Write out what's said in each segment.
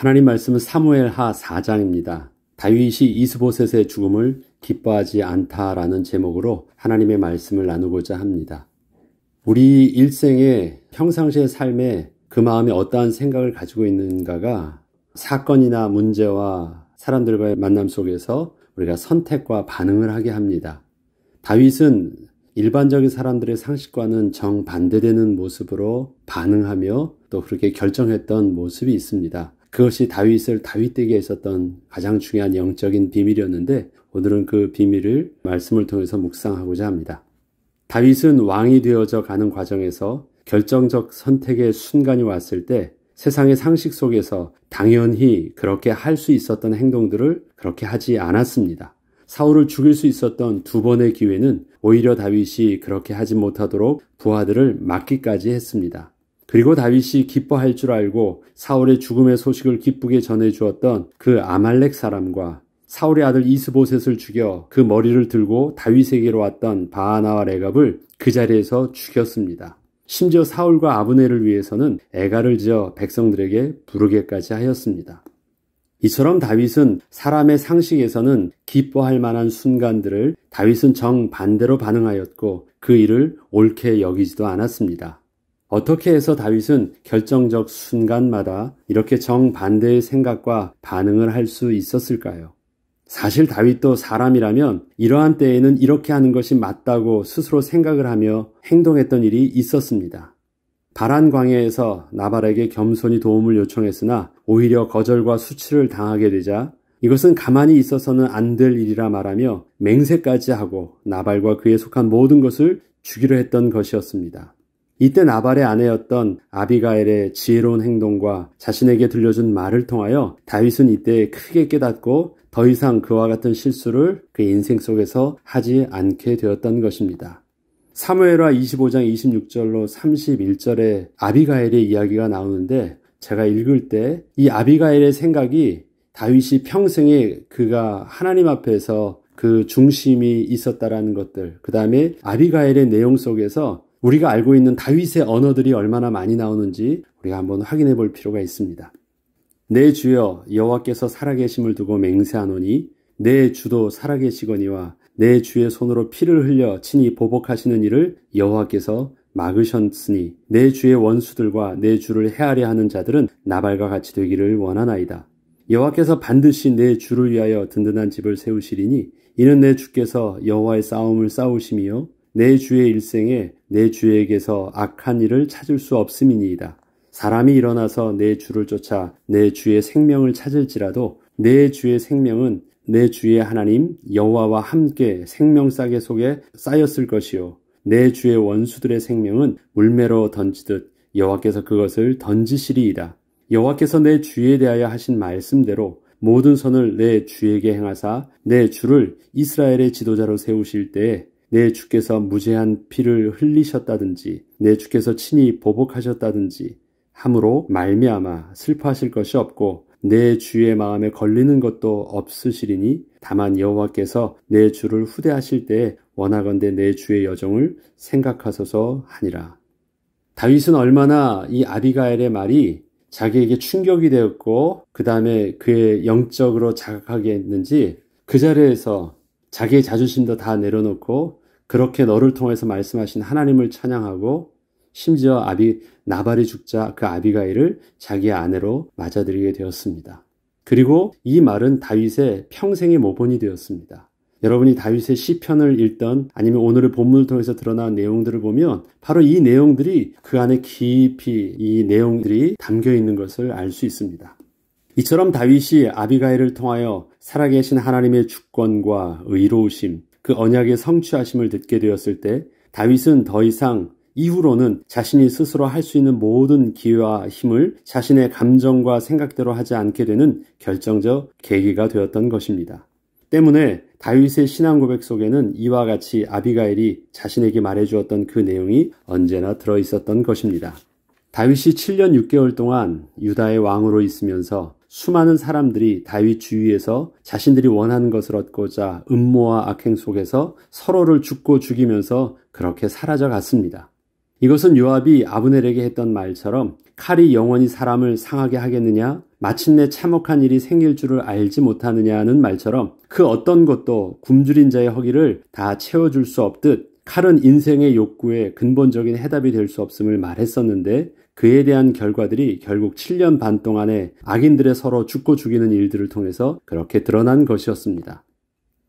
하나님 말씀은 사무엘하 4장입니다. 다윗이 이스보셋의 죽음을 기뻐하지 않다라는 제목으로 하나님의 말씀을 나누고자 합니다. 우리 일생의 평상시의 삶에 그 마음에 어떠한 생각을 가지고 있는가가 사건이나 문제와 사람들과의 만남 속에서 우리가 선택과 반응을 하게 합니다. 다윗은 일반적인 사람들의 상식과는 정반대되는 모습으로 반응하며 또 그렇게 결정했던 모습이 있습니다. 그것이 다윗을 다윗되게 했었던 가장 중요한 영적인 비밀이었는데 오늘은 그 비밀을 말씀을 통해서 묵상하고자 합니다. 다윗은 왕이 되어져 가는 과정에서 결정적 선택의 순간이 왔을 때 세상의 상식 속에서 당연히 그렇게 할 수 있었던 행동들을 그렇게 하지 않았습니다. 사울을 죽일 수 있었던 두 번의 기회는 오히려 다윗이 그렇게 하지 못하도록 부하들을 막기까지 했습니다. 그리고 다윗이 기뻐할 줄 알고 사울의 죽음의 소식을 기쁘게 전해주었던 그 아말렉 사람과 사울의 아들 이스보셋을 죽여 그 머리를 들고 다윗에게로 왔던 바하나와 레갑을 그 자리에서 죽였습니다. 심지어 사울과 아브넬을 위해서는 애가를 지어 백성들에게 부르게까지 하였습니다. 이처럼 다윗은 사람의 상식에서는 기뻐할 만한 순간들을 다윗은 정반대로 반응하였고 그 일을 옳게 여기지도 않았습니다. 어떻게 해서 다윗은 결정적 순간마다 이렇게 정반대의 생각과 반응을 할 수 있었을까요? 사실 다윗도 사람이라면 이러한 때에는 이렇게 하는 것이 맞다고 스스로 생각을 하며 행동했던 일이 있었습니다. 바란 광야에서 나발에게 겸손히 도움을 요청했으나 오히려 거절과 수치를 당하게 되자 이것은 가만히 있어서는 안 될 일이라 말하며 맹세까지 하고 나발과 그에 속한 모든 것을 죽이려 했던 것이었습니다. 이때 나발의 아내였던 아비가일의 지혜로운 행동과 자신에게 들려준 말을 통하여 다윗은 이때 크게 깨닫고 더 이상 그와 같은 실수를 그의 인생 속에서 하지 않게 되었던 것입니다. 사무엘하 25장 26절로 31절에 아비가일의 이야기가 나오는데 제가 읽을 때 이 아비가일의 생각이 다윗이 평생에 그가 하나님 앞에서 그 중심이 있었다라는 것들, 그 다음에 아비가일의 내용 속에서 우리가 알고 있는 다윗의 언어들이 얼마나 많이 나오는지 우리가 한번 확인해 볼 필요가 있습니다. 내 주여 여호와께서 살아계심을 두고 맹세하노니 내 주도 살아계시거니와 내 주의 손으로 피를 흘려 친히 보복하시는 일을 여호와께서 막으셨으니 내 주의 원수들과 내 주를 해하려 하는 자들은 나발과 같이 되기를 원하나이다. 여호와께서 반드시 내 주를 위하여 든든한 집을 세우시리니 이는 내 주께서 여호와의 싸움을 싸우심이요 내 주의 일생에 내 주에게서 악한 일을 찾을 수 없음이니이다. 사람이 일어나서 내 주를 쫓아 내 주의 생명을 찾을지라도 내 주의 생명은 내 주의 하나님 여호와와 함께 생명싸개 속에 쌓였을 것이요 내 주의 원수들의 생명은 물매로 던지듯 여호와께서 그것을 던지시리이다. 여호와께서 내 주에 대하여 하신 말씀대로 모든 선을 내 주에게 행하사 내 주를 이스라엘의 지도자로 세우실 때에 내 주께서 무죄한 피를 흘리셨다든지 내 주께서 친히 보복하셨다든지 함으로 말미암아 슬퍼하실 것이 없고 내 주의 마음에 걸리는 것도 없으시리니 다만 여호와께서 내 주를 후대하실 때에 원하건대 내 주의 여정을 생각하소서 하니라. 다윗은 얼마나 이 아비가일의 말이 자기에게 충격이 되었고 그 다음에 그의 영적으로 자각하게 했는지 그 자리에서 자기의 자존심도 다 내려놓고 그렇게 너를 통해서 말씀하신 하나님을 찬양하고 심지어 나발이 죽자 그 아비가일을 자기의 아내로 맞아들이게 되었습니다. 그리고 이 말은 다윗의 평생의 모본이 되었습니다. 여러분이 다윗의 시편을 읽던 아니면 오늘의 본문을 통해서 드러난 내용들을 보면 바로 이 내용들이 그 안에 깊이 이 내용들이 담겨 있는 것을 알 수 있습니다. 이처럼 다윗이 아비가일을 통하여 살아계신 하나님의 주권과 의로우심, 그 언약의 성취하심을 듣게 되었을 때 다윗은 더 이상 이후로는 자신이 스스로 할 수 있는 모든 기회와 힘을 자신의 감정과 생각대로 하지 않게 되는 결정적 계기가 되었던 것입니다. 때문에 다윗의 신앙 고백 속에는 이와 같이 아비가일이 자신에게 말해주었던 그 내용이 언제나 들어있었던 것입니다. 다윗이 7년 6개월 동안 유다의 왕으로 있으면서 수많은 사람들이 다윗 주위에서 자신들이 원하는 것을 얻고자 음모와 악행 속에서 서로를 죽고 죽이면서 그렇게 사라져 갔습니다. 이것은 요압이 아브넬에게 했던 말처럼 칼이 영원히 사람을 상하게 하겠느냐? 마침내 참혹한 일이 생길 줄을 알지 못하느냐는 말처럼 그 어떤 것도 굶주린 자의 허기를 다 채워줄 수 없듯 칼은 인생의 욕구에 근본적인 해답이 될 수 없음을 말했었는데 그에 대한 결과들이 결국 7년 반 동안에 악인들의 서로 죽고 죽이는 일들을 통해서 그렇게 드러난 것이었습니다.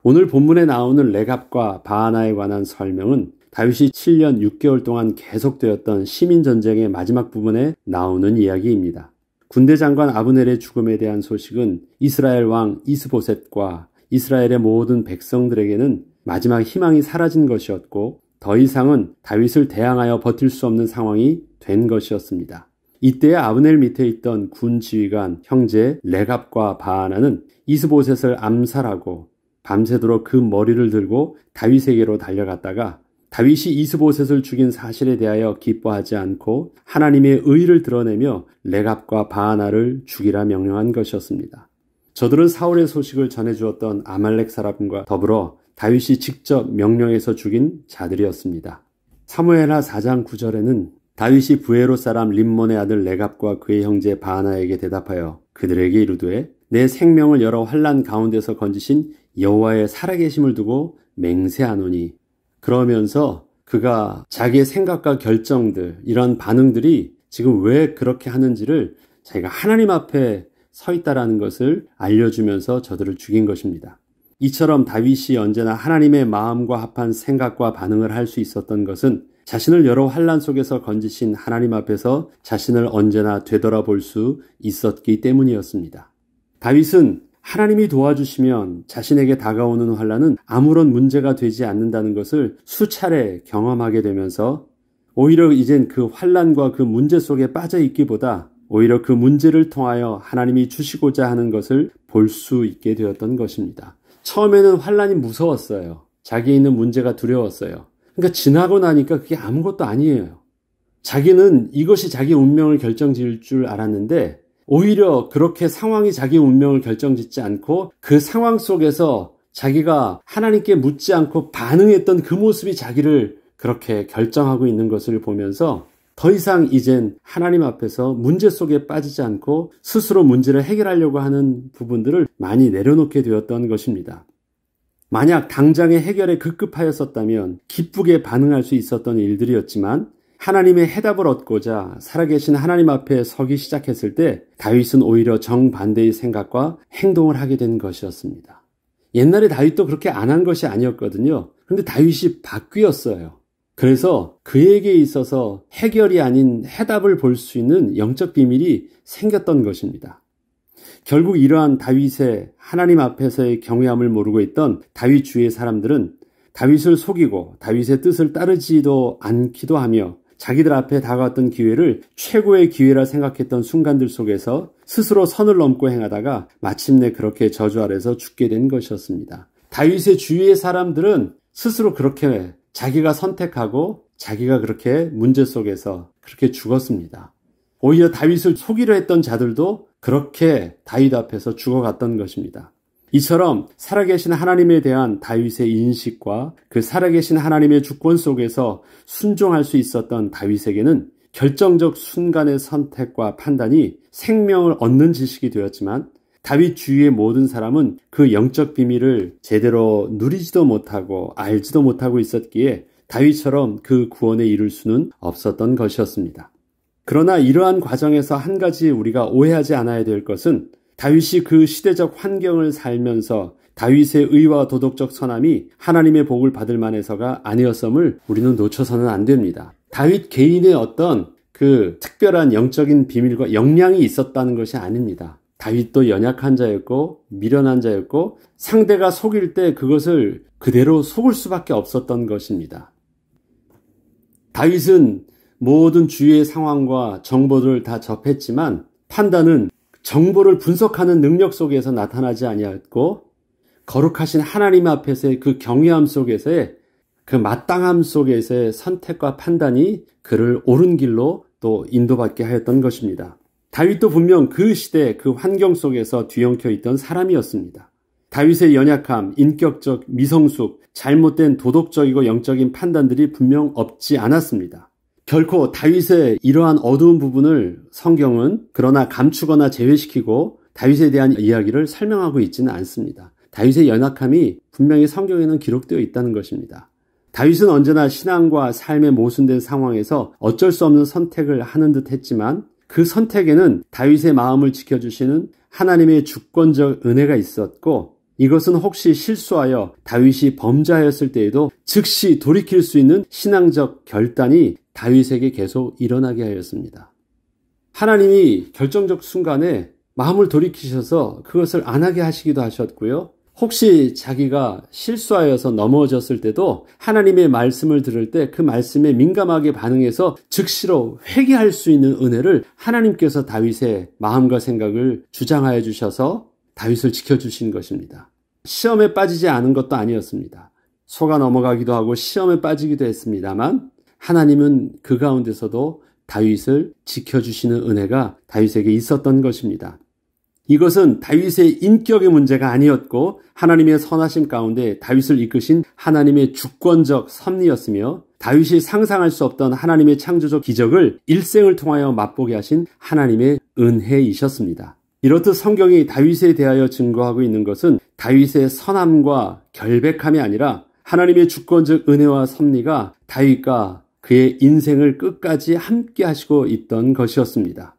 오늘 본문에 나오는 레갑과 바하나에 관한 설명은 다윗이 7년 6개월 동안 계속되었던 시민전쟁의 마지막 부분에 나오는 이야기입니다. 군대 장관 아브넬의 죽음에 대한 소식은 이스라엘 왕 이스보셋과 이스라엘의 모든 백성들에게는 마지막 희망이 사라진 것이었고 더 이상은 다윗을 대항하여 버틸 수 없는 상황이 된 것이었습니다. 이때 아브넬 밑에 있던 군 지휘관 형제 레갑과 바하나는 이스보셋을 암살하고 밤새도록 그 머리를 들고 다윗에게로 달려갔다가 다윗이 이스보셋을 죽인 사실에 대하여 기뻐하지 않고 하나님의 의를 드러내며 레갑과 바하나를 죽이라 명령한 것이었습니다. 저들은 사울의 소식을 전해주었던 아말렉 사람과 더불어 다윗이 직접 명령해서 죽인 자들이었습니다. 사무엘하 4장 9절에는 다윗이 부에로 사람 림몬의 아들 레갑과 그의 형제 바하나에게 대답하여 그들에게 이르되 내 생명을 여러 환난 가운데서 건지신 여호와의 살아계심을 두고 맹세하노니 그러면서 그가 자기의 생각과 결정들 이런 반응들이 지금 왜 그렇게 하는지를 자기가 하나님 앞에 서 있다라는 것을 알려주면서 저들을 죽인 것입니다. 이처럼 다윗이 언제나 하나님의 마음과 합한 생각과 반응을 할 수 있었던 것은 자신을 여러 환난 속에서 건지신 하나님 앞에서 자신을 언제나 되돌아볼 수 있었기 때문이었습니다. 다윗은 하나님이 도와주시면 자신에게 다가오는 환난은 아무런 문제가 되지 않는다는 것을 수차례 경험하게 되면서 오히려 이젠 그 환난과 그 문제 속에 빠져 있기보다 오히려 그 문제를 통하여 하나님이 주시고자 하는 것을 볼 수 있게 되었던 것입니다. 처음에는 환난이 무서웠어요. 자기에 있는 문제가 두려웠어요. 그러니까 지나고 나니까 그게 아무것도 아니에요. 자기는 이것이 자기 운명을 결정지을 줄 알았는데 오히려 그렇게 상황이 자기 운명을 결정짓지 않고 그 상황 속에서 자기가 하나님께 묻지 않고 반응했던 그 모습이 자기를 그렇게 결정하고 있는 것을 보면서 더 이상 이젠 하나님 앞에서 문제 속에 빠지지 않고 스스로 문제를 해결하려고 하는 부분들을 많이 내려놓게 되었던 것입니다. 만약 당장의 해결에 급급하였었다면 기쁘게 반응할 수 있었던 일들이었지만 하나님의 해답을 얻고자 살아계신 하나님 앞에 서기 시작했을 때 다윗은 오히려 정반대의 생각과 행동을 하게 된 것이었습니다. 옛날에 다윗도 그렇게 안 한 것이 아니었거든요. 그런데 다윗이 바뀌었어요. 그래서 그에게 있어서 해결이 아닌 해답을 볼 수 있는 영적 비밀이 생겼던 것입니다. 결국 이러한 다윗의 하나님 앞에서의 경외함을 모르고 있던 다윗 주위의 사람들은 다윗을 속이고 다윗의 뜻을 따르지도 않기도 하며 자기들 앞에 다가왔던 기회를 최고의 기회라 생각했던 순간들 속에서 스스로 선을 넘고 행하다가 마침내 그렇게 저주 아래서 죽게 된 것이었습니다. 다윗의 주위의 사람들은 스스로 그렇게 자기가 선택하고 자기가 그렇게 문제 속에서 그렇게 죽었습니다. 오히려 다윗을 속이려 했던 자들도 그렇게 다윗 앞에서 죽어갔던 것입니다. 이처럼 살아계신 하나님에 대한 다윗의 인식과 그 살아계신 하나님의 주권 속에서 순종할 수 있었던 다윗에게는 결정적 순간의 선택과 판단이 생명을 얻는 지식이 되었지만 다윗 주위의 모든 사람은 그 영적 비밀을 제대로 누리지도 못하고 알지도 못하고 있었기에 다윗처럼 그 구원에 이룰 수는 없었던 것이었습니다. 그러나 이러한 과정에서 한 가지 우리가 오해하지 않아야 될 것은 다윗이 그 시대적 환경을 살면서 다윗의 의와 도덕적 선함이 하나님의 복을 받을 만해서가 아니었음을 우리는 놓쳐서는 안 됩니다. 다윗 개인의 어떤 그 특별한 영적인 비밀과 역량이 있었다는 것이 아닙니다. 다윗도 연약한 자였고 미련한 자였고 상대가 속일 때 그것을 그대로 속을 수밖에 없었던 것입니다. 다윗은 모든 주위의 상황과 정보들을 다 접했지만 판단은 정보를 분석하는 능력 속에서 나타나지 아니었고 거룩하신 하나님 앞에서의 그 경외함 속에서의 그 마땅함 속에서의 선택과 판단이 그를 옳은 길로 또 인도받게 하였던 것입니다. 다윗도 분명 그 시대 그 환경 속에서 뒤엉켜 있던 사람이었습니다. 다윗의 연약함, 인격적 미성숙, 잘못된 도덕적이고 영적인 판단들이 분명 없지 않았습니다. 결코 다윗의 이러한 어두운 부분을 성경은 그러나 감추거나 제외시키고 다윗에 대한 이야기를 설명하고 있지는 않습니다. 다윗의 연약함이 분명히 성경에는 기록되어 있다는 것입니다. 다윗은 언제나 신앙과 삶에 모순된 상황에서 어쩔 수 없는 선택을 하는 듯 했지만 그 선택에는 다윗의 마음을 지켜주시는 하나님의 주권적 은혜가 있었고 이것은 혹시 실수하여 다윗이 범죄하였을 때에도 즉시 돌이킬 수 있는 신앙적 결단이 다윗에게 계속 일어나게 하였습니다. 하나님이 결정적 순간에 마음을 돌이키셔서 그것을 안 하게 하시기도 하셨고요. 혹시 자기가 실수하여서 넘어졌을 때도 하나님의 말씀을 들을 때 그 말씀에 민감하게 반응해서 즉시로 회개할 수 있는 은혜를 하나님께서 다윗의 마음과 생각을 주장하여 주셔서 다윗을 지켜주신 것입니다. 시험에 빠지지 않은 것도 아니었습니다. 속아 넘어가기도 하고 시험에 빠지기도 했습니다만 하나님은 그 가운데서도 다윗을 지켜주시는 은혜가 다윗에게 있었던 것입니다. 이것은 다윗의 인격의 문제가 아니었고 하나님의 선하심 가운데 다윗을 이끄신 하나님의 주권적 섭리였으며 다윗이 상상할 수 없던 하나님의 창조적 기적을 일생을 통하여 맛보게 하신 하나님의 은혜이셨습니다. 이렇듯 성경이 다윗에 대하여 증거하고 있는 것은 다윗의 선함과 결백함이 아니라 하나님의 주권적 은혜와 섭리가 다윗과 그의 인생을 끝까지 함께 하시고 있던 것이었습니다.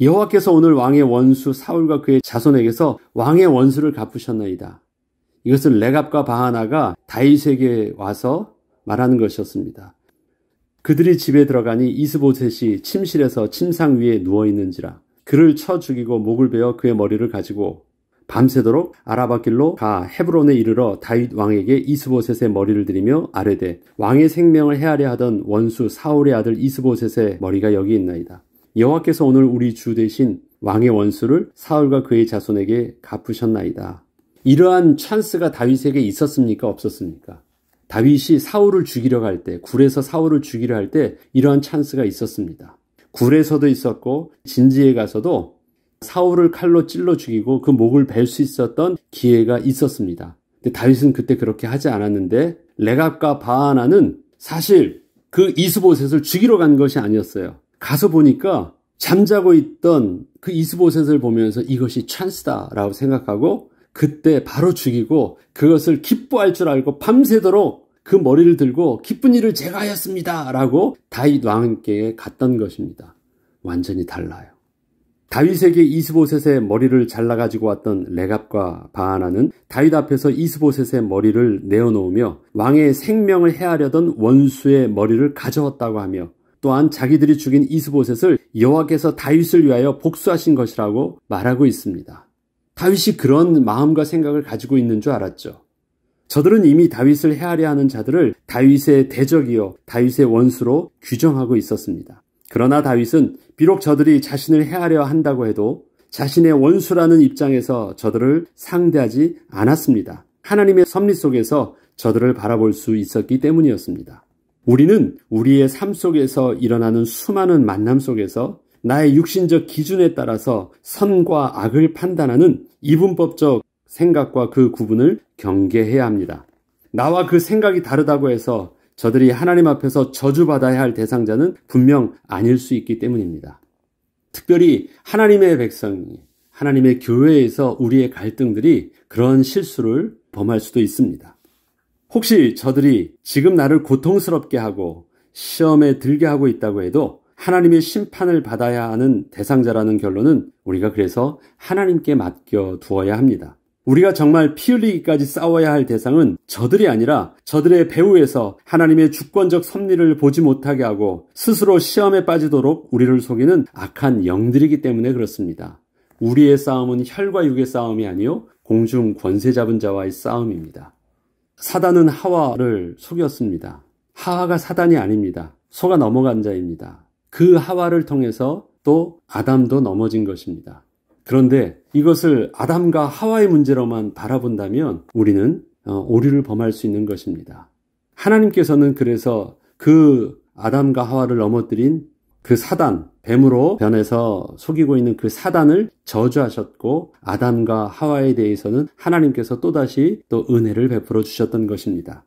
여호와께서 오늘 왕의 원수 사울과 그의 자손에게서 왕의 원수를 갚으셨나이다. 이것은 레갑과 바하나가 다윗에게 와서 말하는 것이었습니다. 그들이 집에 들어가니 이스보셋이 침실에서 침상 위에 누워있는지라 그를 쳐 죽이고 목을 베어 그의 머리를 가지고 밤새도록 아라바길로 가 헤브론에 이르러 다윗 왕에게 이스보셋의 머리를 들이며 아뢰되 왕의 생명을 해하려 하던 원수 사울의 아들 이스보셋의 머리가 여기 있나이다. 여호와께서 오늘 우리 주 대신 왕의 원수를 사울과 그의 자손에게 갚으셨나이다. 이러한 찬스가 다윗에게 있었습니까? 없었습니까? 다윗이 사울을 죽이려 할 때, 굴에서 사울을 죽이려 할 때 이러한 찬스가 있었습니다. 굴에서도 있었고 진지에 가서도 사울을 칼로 찔러 죽이고 그 목을 벨 수 있었던 기회가 있었습니다. 근데 다윗은 그때 그렇게 하지 않았는데 레갑과 바하나는 사실 그 이스보셋을 죽이러 간 것이 아니었어요. 가서 보니까 잠자고 있던 그 이스보셋을 보면서 이것이 찬스다라고 생각하고 그때 바로 죽이고 그것을 기뻐할 줄 알고 밤새도록 그 머리를 들고 기쁜 일을 제가 하였습니다 라고 다윗 왕께 갔던 것입니다. 완전히 달라요. 다윗에게 이스보셋의 머리를 잘라가지고 왔던 레갑과 바하나는 다윗 앞에서 이스보셋의 머리를 내어놓으며 왕의 생명을 해하려던 원수의 머리를 가져왔다고 하며 또한 자기들이 죽인 이스보셋을 여호와께서 다윗을 위하여 복수하신 것이라고 말하고 있습니다. 다윗이 그런 마음과 생각을 가지고 있는 줄 알았죠. 저들은 이미 다윗을 해하려 하는 자들을 다윗의 대적이요 다윗의 원수로 규정하고 있었습니다. 그러나 다윗은 비록 저들이 자신을 해하려 한다고 해도 자신의 원수라는 입장에서 저들을 상대하지 않았습니다. 하나님의 섭리 속에서 저들을 바라볼 수 있었기 때문이었습니다. 우리는 우리의 삶 속에서 일어나는 수많은 만남 속에서 나의 육신적 기준에 따라서 선과 악을 판단하는 이분법적 생각과 그 구분을 경계해야 합니다. 나와 그 생각이 다르다고 해서 저들이 하나님 앞에서 저주받아야 할 대상자는 분명 아닐 수 있기 때문입니다. 특별히 하나님의 백성이, 하나님의 교회에서 우리의 갈등들이 그런 실수를 범할 수도 있습니다. 혹시 저들이 지금 나를 고통스럽게 하고 시험에 들게 하고 있다고 해도 하나님의 심판을 받아야 하는 대상자라는 결론은 우리가 그래서 하나님께 맡겨 두어야 합니다. 우리가 정말 피 흘리기까지 싸워야 할 대상은 저들이 아니라 저들의 배후에서 하나님의 주권적 섭리를 보지 못하게 하고 스스로 시험에 빠지도록 우리를 속이는 악한 영들이기 때문에 그렇습니다. 우리의 싸움은 혈과 육의 싸움이 아니요 공중 권세 잡은 자와의 싸움입니다. 사단은 하와를 속였습니다. 하와가 사단이 아닙니다. 속아 넘어간 자입니다. 그 하와를 통해서 또 아담도 넘어진 것입니다. 그런데 이것을 아담과 하와의 문제로만 바라본다면 우리는 오류를 범할 수 있는 것입니다. 하나님께서는 그래서 그 아담과 하와를 넘어뜨린 그 사단, 뱀으로 변해서 속이고 있는 그 사단을 저주하셨고 아담과 하와에 대해서는 하나님께서 또다시 또 은혜를 베풀어 주셨던 것입니다.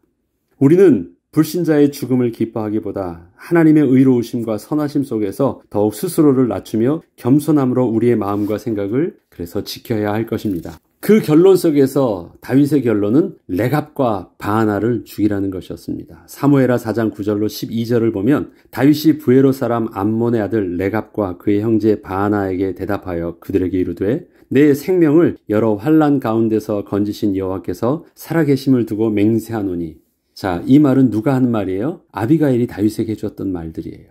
우리는 불신자의 죽음을 기뻐하기보다 하나님의 의로우심과 선하심 속에서 더욱 스스로를 낮추며 겸손함으로 우리의 마음과 생각을 그래서 지켜야 할 것입니다. 그 결론 속에서 다윗의 결론은 레갑과 바하나를 죽이라는 것이었습니다. 사무엘하 4장 9절로 12절을 보면 다윗이 부에로 사람 암몬의 아들 레갑과 그의 형제 바하나에게 대답하여 그들에게 이르되 내 생명을 여러 환난 가운데서 건지신 여호와께서 살아계심을 두고 맹세하노니. 자, 이 말은 누가 한 말이에요? 아비가일이 다윗에게 해줬던 말들이에요.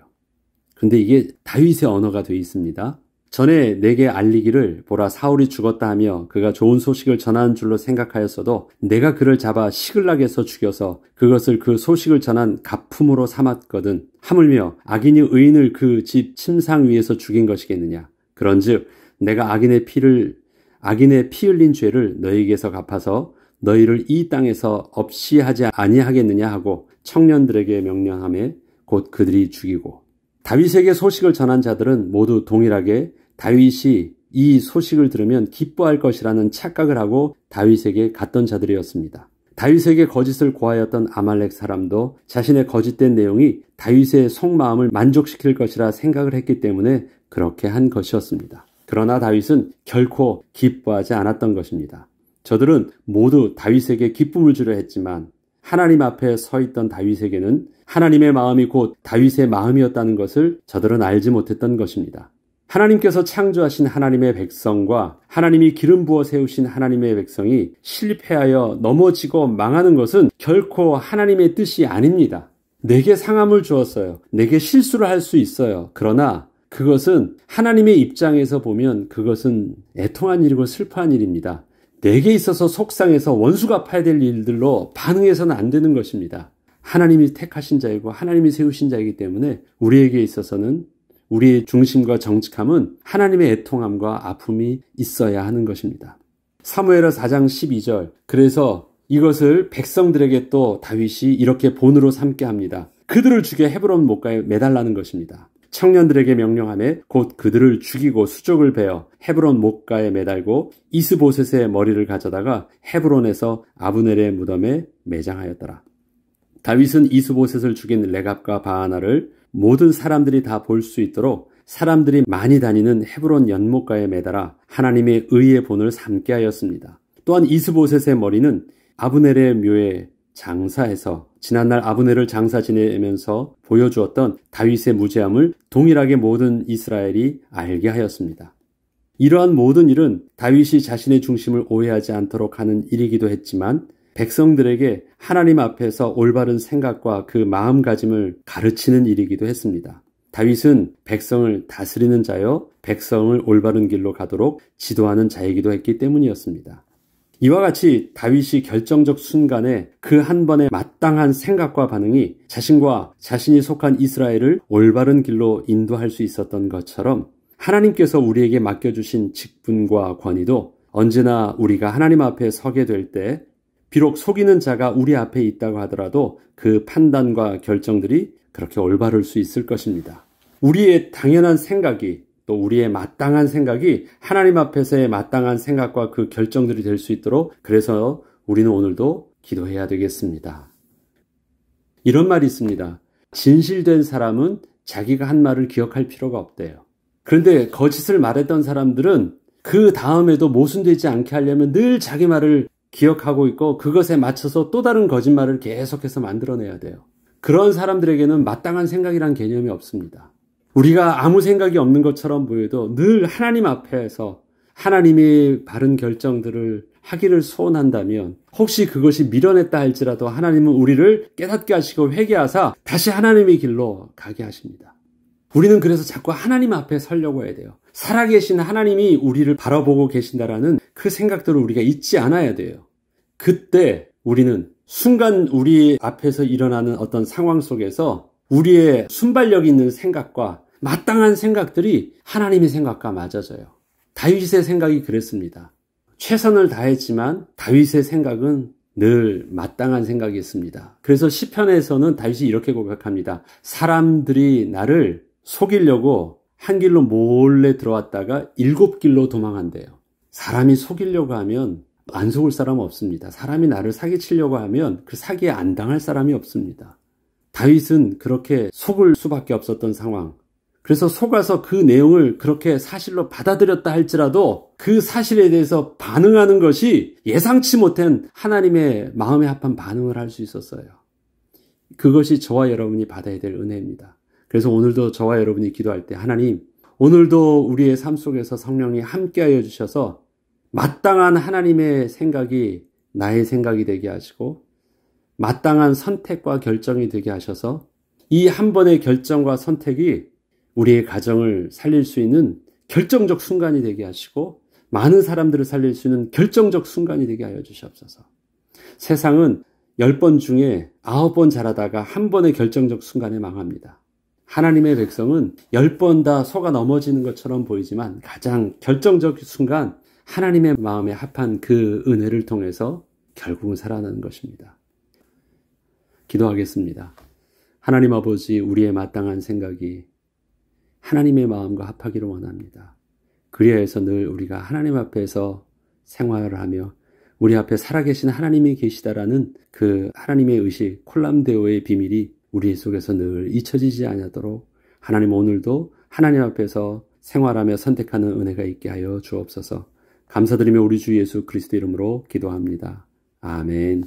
근데 이게 다윗의 언어가 되어 있습니다. 전에 내게 알리기를 보라 사울이 죽었다 하며 그가 좋은 소식을 전하는 줄로 생각하였어도 내가 그를 잡아 시글락에서 죽여서 그것을 그 소식을 전한 가품으로 삼았거든. 하물며 악인이 의인을 그 집 침상 위에서 죽인 것이겠느냐. 그런즉 내가 악인의 피 흘린 죄를 너희에게서 갚아서 너희를 이 땅에서 없이 하지 아니하겠느냐 하고 청년들에게 명령하며 곧 그들이 죽이고. 다윗에게 소식을 전한 자들은 모두 동일하게 다윗이 이 소식을 들으면 기뻐할 것이라는 착각을 하고 다윗에게 갔던 자들이었습니다. 다윗에게 거짓을 고하였던 아말렉 사람도 자신의 거짓된 내용이 다윗의 속마음을 만족시킬 것이라 생각을 했기 때문에 그렇게 한 것이었습니다. 그러나 다윗은 결코 기뻐하지 않았던 것입니다. 저들은 모두 다윗에게 기쁨을 주려 했지만 하나님 앞에 서 있던 다윗에게는 하나님의 마음이 곧 다윗의 마음이었다는 것을 저들은 알지 못했던 것입니다. 하나님께서 창조하신 하나님의 백성과 하나님이 기름 부어 세우신 하나님의 백성이 실패하여 넘어지고 망하는 것은 결코 하나님의 뜻이 아닙니다. 내게 상함을 주었어요. 내게 실수를 할 수 있어요. 그러나 그것은 하나님의 입장에서 보면 그것은 애통한 일이고 슬퍼한 일입니다. 내게 있어서 속상해서 원수 갚아야 될 일들로 반응해서는 안 되는 것입니다. 하나님이 택하신 자이고 하나님이 세우신 자이기 때문에 우리에게 있어서는 우리의 중심과 정직함은 하나님의 애통함과 아픔이 있어야 하는 것입니다. 사무엘하 4장 12절. 그래서 이것을 백성들에게 또 다윗이 이렇게 본으로 삼게 합니다. 그들을 죽여 헤브론 못가에 매달라는 것입니다. 청년들에게 명령하며 곧 그들을 죽이고 수족을 베어 헤브론 못가에 매달고 이스보셋의 머리를 가져다가 헤브론에서 아브넬의 무덤에 매장하였더라. 다윗은 이스보셋을 죽인 레갑과 바하나를 모든 사람들이 다 볼 수 있도록 사람들이 많이 다니는 헤브론 연못가에 매달아 하나님의 의의 본을 삼게 하였습니다. 또한 이스보셋의 머리는 아브넬의 묘에 장사해서 지난날 아브넬을 장사 지내면서 보여주었던 다윗의 무죄함을 동일하게 모든 이스라엘이 알게 하였습니다. 이러한 모든 일은 다윗이 자신의 중심을 오해하지 않도록 하는 일이기도 했지만 백성들에게 하나님 앞에서 올바른 생각과 그 마음가짐을 가르치는 일이기도 했습니다. 다윗은 백성을 다스리는 자여 백성을 올바른 길로 가도록 지도하는 자이기도 했기 때문이었습니다. 이와 같이 다윗이 결정적 순간에 그 한 번의 마땅한 생각과 반응이 자신과 자신이 속한 이스라엘을 올바른 길로 인도할 수 있었던 것처럼 하나님께서 우리에게 맡겨주신 직분과 권위도 언제나 우리가 하나님 앞에 서게 될 때 비록 속이는 자가 우리 앞에 있다고 하더라도 그 판단과 결정들이 그렇게 올바를 수 있을 것입니다. 우리의 당연한 생각이 또 우리의 마땅한 생각이 하나님 앞에서의 마땅한 생각과 그 결정들이 될 수 있도록 그래서 우리는 오늘도 기도해야 되겠습니다. 이런 말이 있습니다. 진실된 사람은 자기가 한 말을 기억할 필요가 없대요. 그런데 거짓을 말했던 사람들은 그 다음에도 모순되지 않게 하려면 늘 자기 말을 기억하고 있고 그것에 맞춰서 또 다른 거짓말을 계속해서 만들어내야 돼요. 그런 사람들에게는 마땅한 생각이란 개념이 없습니다. 우리가 아무 생각이 없는 것처럼 보여도 늘 하나님 앞에서 하나님의 바른 결정들을 하기를 소원한다면 혹시 그것이 미련했다 할지라도 하나님은 우리를 깨닫게 하시고 회개하사 다시 하나님의 길로 가게 하십니다. 우리는 그래서 자꾸 하나님 앞에 서려고 해야 돼요. 살아계신 하나님이 우리를 바라보고 계신다라는 그 생각들을 우리가 잊지 않아야 돼요. 그때 우리는 순간 우리 앞에서 일어나는 어떤 상황 속에서 우리의 순발력 있는 생각과 마땅한 생각들이 하나님의 생각과 맞아져요. 다윗의 생각이 그랬습니다. 최선을 다했지만 다윗의 생각은 늘 마땅한 생각이었습니다. 그래서 시편에서는 다윗이 이렇게 고백합니다. 사람들이 나를 속이려고 한 길로 몰래 들어왔다가 7길로 도망한대요. 사람이 속이려고 하면 안 속을 사람 없습니다. 사람이 나를 사기치려고 하면 그 사기에 안 당할 사람이 없습니다. 다윗은 그렇게 속을 수밖에 없었던 상황. 그래서 속아서 그 내용을 그렇게 사실로 받아들였다 할지라도 그 사실에 대해서 반응하는 것이 예상치 못한 하나님의 마음에 합한 반응을 할 수 있었어요. 그것이 저와 여러분이 받아야 될 은혜입니다. 그래서 오늘도 저와 여러분이 기도할 때 하나님, 오늘도 우리의 삶 속에서 성령이 함께하여 주셔서 마땅한 하나님의 생각이 나의 생각이 되게 하시고 마땅한 선택과 결정이 되게 하셔서 이 한 번의 결정과 선택이 우리의 가정을 살릴 수 있는 결정적 순간이 되게 하시고 많은 사람들을 살릴 수 있는 결정적 순간이 되게 하여 주시옵소서. 세상은 10번 중에 9번 잘하다가 한 번의 결정적 순간에 망합니다. 하나님의 백성은 10번 다 속아 넘어지는 것처럼 보이지만 가장 결정적 순간 하나님의 마음에 합한 그 은혜를 통해서 결국은 살아나는 것입니다. 기도하겠습니다. 하나님 아버지, 우리의 마땅한 생각이 하나님의 마음과 합하기를 원합니다. 그리하여서 늘 우리가 하나님 앞에서 생활을 하며 우리 앞에 살아계신 하나님이 계시다라는 그 하나님의 의식, 콜람데오의 비밀이 우리 속에서 늘 잊혀지지 않도록 하나님 오늘도 하나님 앞에서 생활하며 선택하는 은혜가 있게 하여 주옵소서. 감사드리며 우리 주 예수 그리스도 이름으로 기도합니다. 아멘.